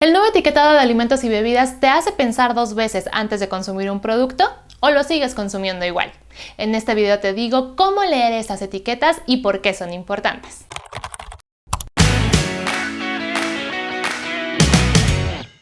¿El nuevo etiquetado de alimentos y bebidas te hace pensar dos veces antes de consumir un producto o lo sigues consumiendo igual? En este video te digo cómo leer estas etiquetas y por qué son importantes.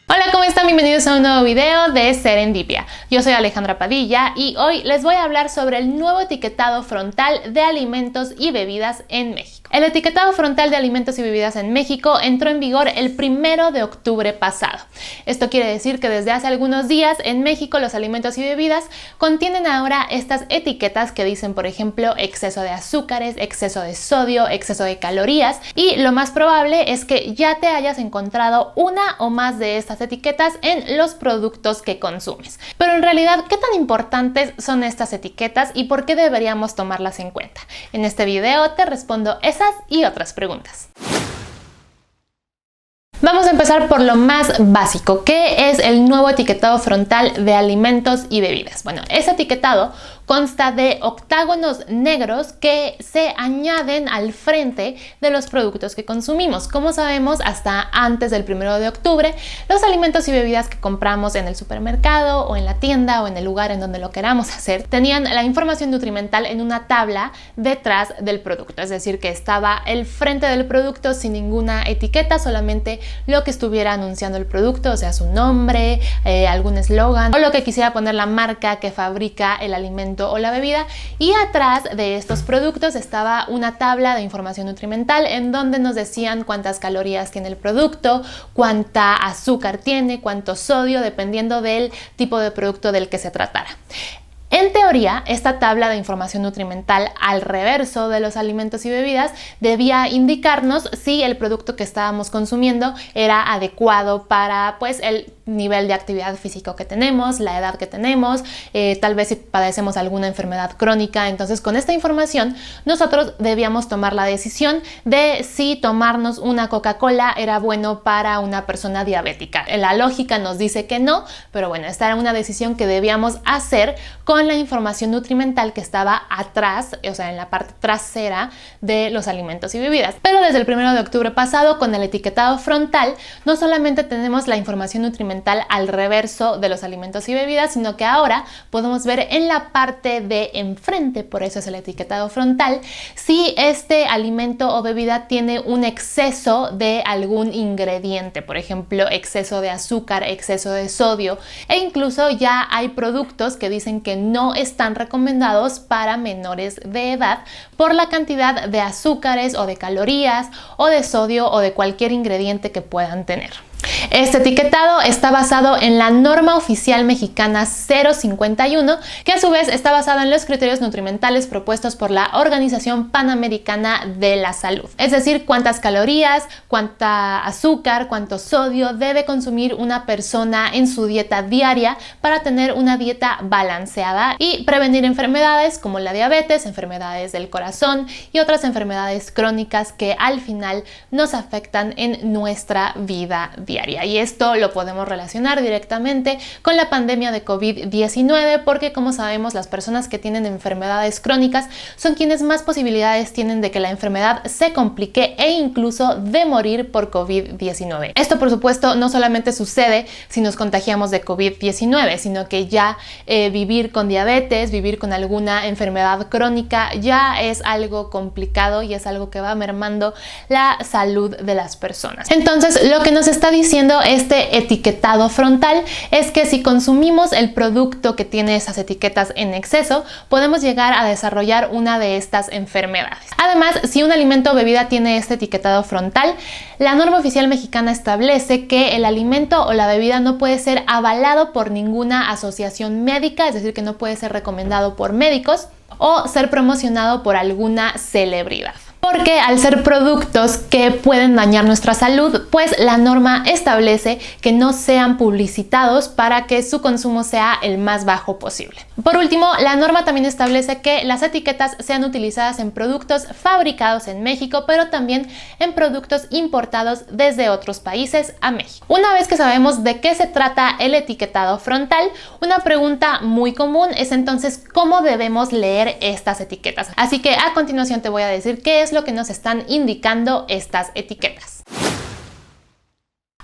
Hola, ¿cómo están? Bienvenidos a un nuevo video de Serendipia. Yo soy Alejandra Padilla y hoy les voy a hablar sobre el nuevo etiquetado frontal de alimentos y bebidas en México. El etiquetado frontal de alimentos y bebidas en México entró en vigor el 1 de octubre pasado. Esto quiere decir que desde hace algunos días en México los alimentos y bebidas contienen ahora estas etiquetas que dicen, por ejemplo, exceso de azúcares, exceso de sodio, exceso de calorías, y lo más probable es que ya te hayas encontrado una o más de estas etiquetas en los productos que consumes. Pero en realidad, ¿qué tan importantes son estas etiquetas y por qué deberíamos tomarlas en cuenta? En este video te respondo esas y otras preguntas. Vamos a empezar por lo más básico. ¿Qué es el nuevo etiquetado frontal de alimentos y bebidas? Bueno, ese etiquetado consta de octágonos negros que se añaden al frente de los productos que consumimos. Como sabemos, hasta antes del 1 de octubre, los alimentos y bebidas que compramos en el supermercado o en la tienda o en el lugar en donde lo queramos hacer, tenían la información nutrimental en una tabla detrás del producto. Es decir, que estaba el frente del producto sin ninguna etiqueta, solamente lo que estuviera anunciando el producto, o sea, su nombre, algún eslogan o lo que quisiera poner la marca que fabrica el alimento o la bebida, y atrás de estos productos estaba una tabla de información nutrimental en donde nos decían cuántas calorías tiene el producto, cuánta azúcar tiene, cuánto sodio, dependiendo del tipo de producto del que se tratara. En teoría, esta tabla de información nutrimental al reverso de los alimentos y bebidas debía indicarnos si el producto que estábamos consumiendo era adecuado para el nivel de actividad físico que tenemos, la edad que tenemos, tal vez si padecemos alguna enfermedad crónica. Entonces, con esta información nosotros debíamos tomar la decisión de si tomarnos una Coca-Cola era bueno para una persona diabética. La lógica nos dice que no, pero bueno, esta era una decisión que debíamos hacer con la información nutrimental que estaba atrás, o sea, en la parte trasera de los alimentos y bebidas. Pero desde el 1 de octubre pasado, con el etiquetado frontal, no solamente tenemos la información nutrimental al reverso de los alimentos y bebidas, sino que ahora podemos ver en la parte de enfrente, por eso es el etiquetado frontal, si este alimento o bebida tiene un exceso de algún ingrediente, por ejemplo, exceso de azúcar, exceso de sodio, e incluso ya hay productos que dicen que no están recomendados para menores de edad por la cantidad de azúcares o de calorías o de sodio o de cualquier ingrediente que puedan tener. Este etiquetado está basado en la norma oficial mexicana 051, que a su vez está basada en los criterios nutrimentales propuestos por la Organización Panamericana de la Salud. Es decir, cuántas calorías, cuánta azúcar, cuánto sodio debe consumir una persona en su dieta diaria para tener una dieta balanceada y prevenir enfermedades como la diabetes, enfermedades del corazón y otras enfermedades crónicas que al final nos afectan en nuestra vida diaria. Y esto lo podemos relacionar directamente con la pandemia de COVID-19 porque, como sabemos, las personas que tienen enfermedades crónicas son quienes más posibilidades tienen de que la enfermedad se complique e incluso de morir por COVID-19. Esto, por supuesto, no solamente sucede si nos contagiamos de COVID-19, sino que ya vivir con diabetes, vivir con alguna enfermedad crónica ya es algo complicado y es algo que va mermando la salud de las personas. Entonces, lo que nos está diciendo este etiquetado frontal es que si consumimos el producto que tiene esas etiquetas en exceso, podemos llegar a desarrollar una de estas enfermedades. Además, si un alimento o bebida tiene este etiquetado frontal, la norma oficial mexicana establece que el alimento o la bebida no puede ser avalado por ninguna asociación médica, es decir, que no puede ser recomendado por médicos o ser promocionado por alguna celebridad. Porque al ser productos que pueden dañar nuestra salud, pues la norma establece que no sean publicitados para que su consumo sea el más bajo posible. Por último, la norma también establece que las etiquetas sean utilizadas en productos fabricados en México, pero también en productos importados desde otros países a México. Una vez que sabemos de qué se trata el etiquetado frontal, una pregunta muy común es entonces cómo debemos leer estas etiquetas. Así que a continuación te voy a decir qué es lo que nos están indicando estas etiquetas.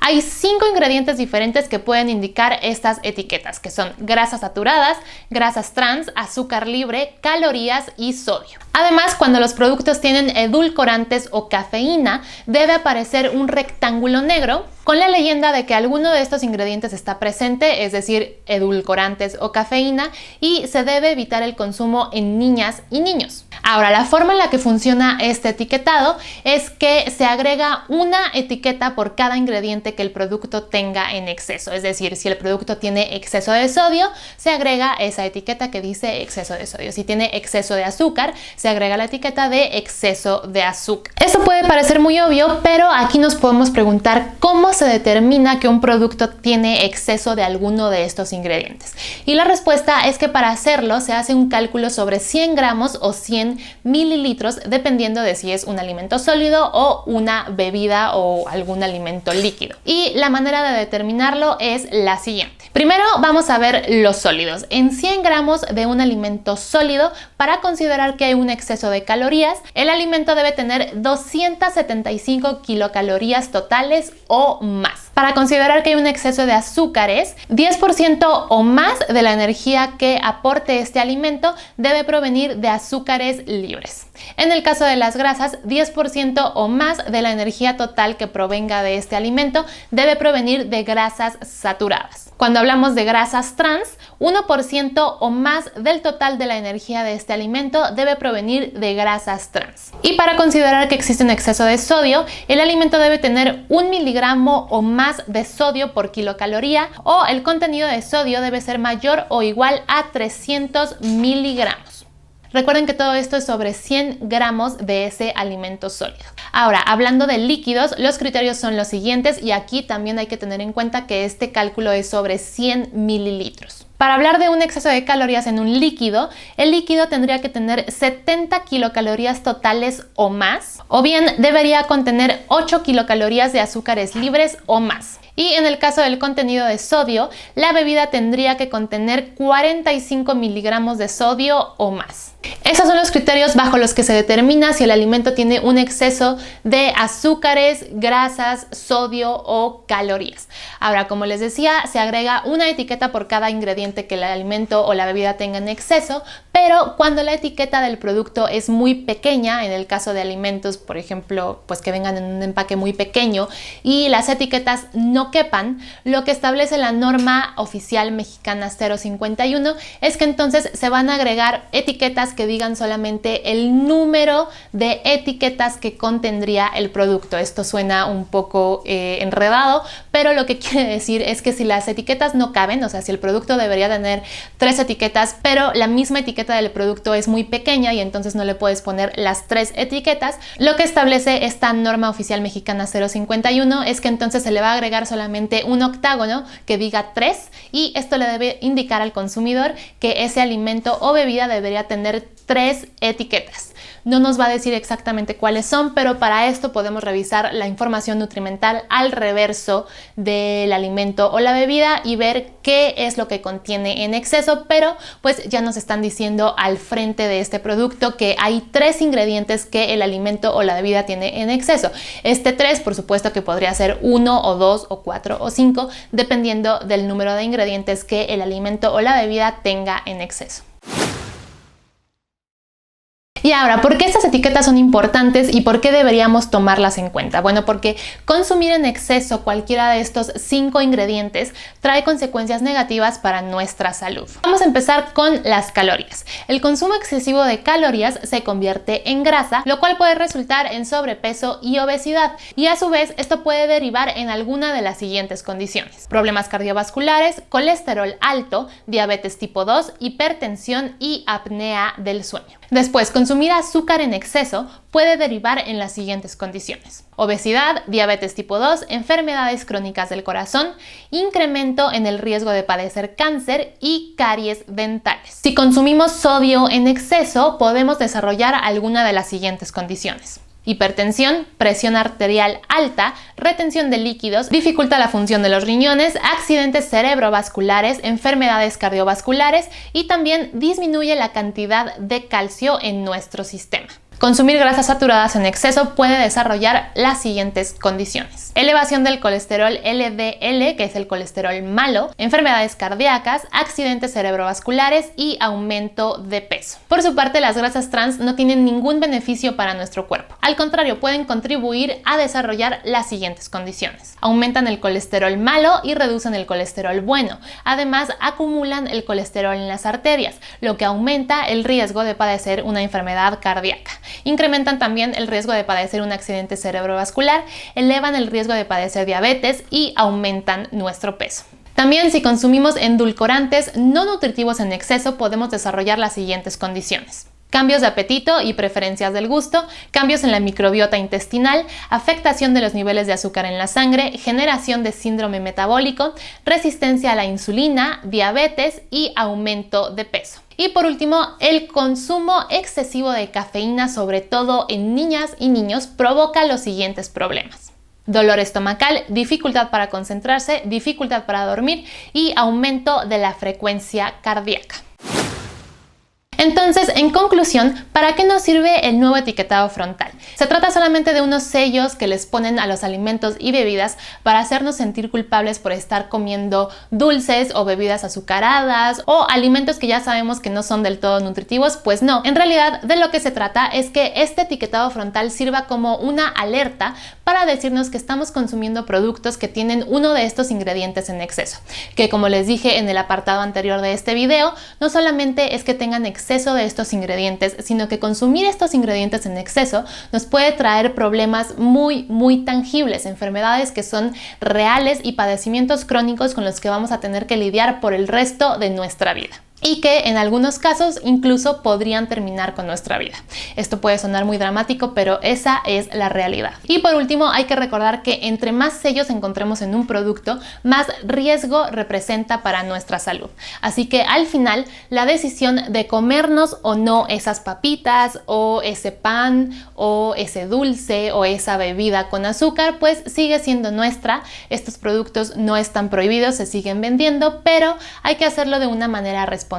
Hay 5 ingredientes diferentes que pueden indicar estas etiquetas, que son grasas saturadas, grasas trans, azúcar libre, calorías y sodio. Además, cuando los productos tienen edulcorantes o cafeína, debe aparecer un rectángulo negro con la leyenda de que alguno de estos ingredientes está presente, es decir, edulcorantes o cafeína, y se debe evitar el consumo en niñas y niños. Ahora, la forma en la que funciona este etiquetado es que se agrega una etiqueta por cada ingrediente que el producto tenga en exceso. Es decir, si el producto tiene exceso de sodio, se agrega esa etiqueta que dice exceso de sodio. Si tiene exceso de azúcar, se agrega la etiqueta de exceso de azúcar. Esto puede parecer muy obvio, pero aquí nos podemos preguntar cómo se determina que un producto tiene exceso de alguno de estos ingredientes. Y la respuesta es que para hacerlo se hace un cálculo sobre 100 gramos o 100 mililitros, dependiendo de si es un alimento sólido o una bebida o algún alimento líquido. Y la manera de determinarlo es la siguiente. Primero vamos a ver los sólidos. En 100 gramos de un alimento sólido, para considerar que hay un exceso de calorías, el alimento debe tener 275 kilocalorías totales o más. Para considerar que hay un exceso de azúcares, 10% o más de la energía que aporte este alimento debe provenir de azúcares libres. En el caso de las grasas, 10% o más de la energía total que provenga de este alimento debe provenir de grasas saturadas. Cuando hablamos de grasas trans, 1% o más del total de la energía de este alimento debe provenir de grasas trans. Y para considerar que existe un exceso de sodio, el alimento debe tener 1 miligramo o más de sodio por kilocaloría, o el contenido de sodio debe ser mayor o igual a 300 miligramos. Recuerden que todo esto es sobre 100 gramos de ese alimento sólido. Ahora, hablando de líquidos, los criterios son los siguientes, y aquí también hay que tener en cuenta que este cálculo es sobre 100 mililitros. Para hablar de un exceso de calorías en un líquido, el líquido tendría que tener 70 kilocalorías totales o más, o bien debería contener 8 kilocalorías de azúcares libres o más. Y en el caso del contenido de sodio, la bebida tendría que contener 45 miligramos de sodio o más. Esos son los criterios bajo los que se determina si el alimento tiene un exceso de azúcares, grasas, sodio o calorías. Ahora, como les decía, se agrega una etiqueta por cada ingrediente que el alimento o la bebida tenga en exceso, pero cuando la etiqueta del producto es muy pequeña, en el caso de alimentos, por ejemplo, pues que vengan en un empaque muy pequeño y las etiquetas no quepan, lo que establece la norma oficial mexicana 051 es que entonces se van a agregar etiquetas que digan solamente el número de etiquetas que contendría el producto. Esto suena un poco enredado, pero lo que quiere decir es que si las etiquetas no caben, o sea, si el producto debería tener 3 etiquetas, pero la misma etiqueta del producto es muy pequeña y entonces no le puedes poner las 3 etiquetas, lo que establece esta norma oficial mexicana 051 es que entonces se le va a agregar solamente un octágono que diga 3, y esto le debe indicar al consumidor que ese alimento o bebida debería tener 3 etiquetas. No nos va a decir exactamente cuáles son, pero para esto podemos revisar la información nutrimental al reverso del alimento o la bebida y ver qué es lo que contiene en exceso, pero pues ya nos están diciendo al frente de este producto que hay 3 ingredientes que el alimento o la bebida tiene en exceso. Este 3, por supuesto que podría ser 1 o 2 o 4 o 5, dependiendo del número de ingredientes que el alimento o la bebida tenga en exceso. Y ahora, ¿por qué estas etiquetas son importantes y por qué deberíamos tomarlas en cuenta? Bueno, porque consumir en exceso cualquiera de estos 5 ingredientes trae consecuencias negativas para nuestra salud. Vamos a empezar con las calorías. El consumo excesivo de calorías se convierte en grasa, lo cual puede resultar en sobrepeso y obesidad. Y a su vez, esto puede derivar en alguna de las siguientes condiciones: problemas cardiovasculares, colesterol alto, diabetes tipo 2, hipertensión y apnea del sueño. Después, consumir azúcar en exceso puede derivar en las siguientes condiciones: obesidad, diabetes tipo 2, enfermedades crónicas del corazón, incremento en el riesgo de padecer cáncer y caries dentales. Si consumimos sodio en exceso, podemos desarrollar alguna de las siguientes condiciones: hipertensión, presión arterial alta, retención de líquidos, dificulta la función de los riñones, accidentes cerebrovasculares, enfermedades cardiovasculares y también disminuye la cantidad de calcio en nuestro sistema. Consumir grasas saturadas en exceso puede desarrollar las siguientes condiciones: elevación del colesterol LDL, que es el colesterol malo, enfermedades cardíacas, accidentes cerebrovasculares y aumento de peso. Por su parte, las grasas trans no tienen ningún beneficio para nuestro cuerpo. Al contrario, pueden contribuir a desarrollar las siguientes condiciones: aumentan el colesterol malo y reducen el colesterol bueno. Además, acumulan el colesterol en las arterias, lo que aumenta el riesgo de padecer una enfermedad cardíaca. Incrementan también el riesgo de padecer un accidente cerebrovascular, elevan el riesgo de padecer diabetes y aumentan nuestro peso. También, si consumimos endulcorantes no nutritivos en exceso, podemos desarrollar las siguientes condiciones: cambios de apetito y preferencias del gusto, cambios en la microbiota intestinal, afectación de los niveles de azúcar en la sangre, generación de síndrome metabólico, resistencia a la insulina, diabetes y aumento de peso. Y por último, el consumo excesivo de cafeína, sobre todo en niñas y niños, provoca los siguientes problemas: dolor estomacal, dificultad para concentrarse, dificultad para dormir y aumento de la frecuencia cardíaca. Entonces, en conclusión, ¿para qué nos sirve el nuevo etiquetado frontal? Se trata solamente de unos sellos que les ponen a los alimentos y bebidas para hacernos sentir culpables por estar comiendo dulces o bebidas azucaradas o alimentos que ya sabemos que no son del todo nutritivos. Pues no, en realidad de lo que se trata es que este etiquetado frontal sirva como una alerta para decirnos que estamos consumiendo productos que tienen uno de estos ingredientes en exceso, que, como les dije en el apartado anterior de este video, no solamente es que tengan exceso de estos ingredientes, sino que consumir estos ingredientes en exceso nos puede traer problemas muy tangibles, enfermedades que son reales y padecimientos crónicos con los que vamos a tener que lidiar por el resto de nuestra vida, y que en algunos casos incluso podrían terminar con nuestra vida. Esto puede sonar muy dramático, pero esa es la realidad. Y por último, hay que recordar que entre más sellos encontremos en un producto, más riesgo representa para nuestra salud. Así que al final, la decisión de comernos o no esas papitas o ese pan o ese dulce o esa bebida con azúcar, pues sigue siendo nuestra. Estos productos no están prohibidos, se siguen vendiendo, pero hay que hacerlo de una manera responsable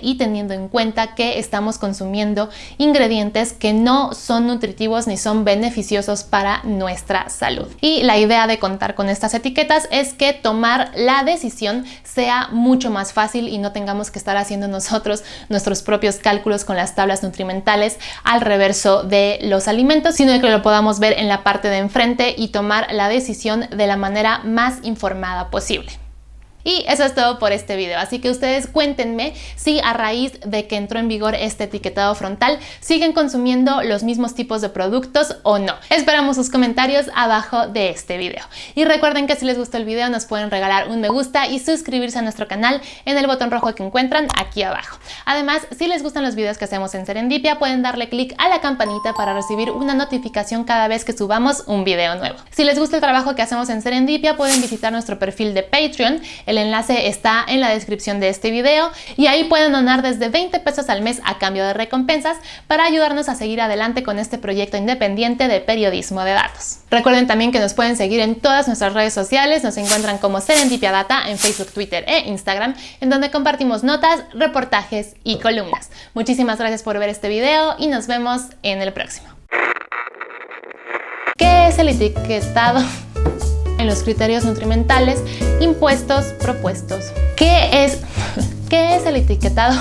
y teniendo en cuenta que estamos consumiendo ingredientes que no son nutritivos ni son beneficiosos para nuestra salud. Y la idea de contar con estas etiquetas es que tomar la decisión sea mucho más fácil y no tengamos que estar haciendo nosotros nuestros propios cálculos con las tablas nutrimentales al reverso de los alimentos, sino que lo podamos ver en la parte de enfrente y tomar la decisión de la manera más informada posible. Y eso es todo por este video, así que ustedes cuéntenme si a raíz de que entró en vigor este etiquetado frontal siguen consumiendo los mismos tipos de productos o no. Esperamos sus comentarios abajo de este video. Y recuerden que si les gustó el video nos pueden regalar un me gusta y suscribirse a nuestro canal en el botón rojo que encuentran aquí abajo. Además, si les gustan los videos que hacemos en Serendipia, pueden darle clic a la campanita para recibir una notificación cada vez que subamos un video nuevo. Si les gusta el trabajo que hacemos en Serendipia, pueden visitar nuestro perfil de Patreon. El enlace está en la descripción de este video y ahí pueden donar desde 20 pesos al mes a cambio de recompensas para ayudarnos a seguir adelante con este proyecto independiente de periodismo de datos. Recuerden también que nos pueden seguir en todas nuestras redes sociales, nos encuentran como Serendipia Data en Facebook, Twitter e Instagram, en donde compartimos notas, reportajes y columnas. Muchísimas gracias por ver este video y nos vemos en el próximo. ¿Qué es el etiquetado en los criterios nutrimentales impuestos, propuestos? ¿Qué es el etiquetado?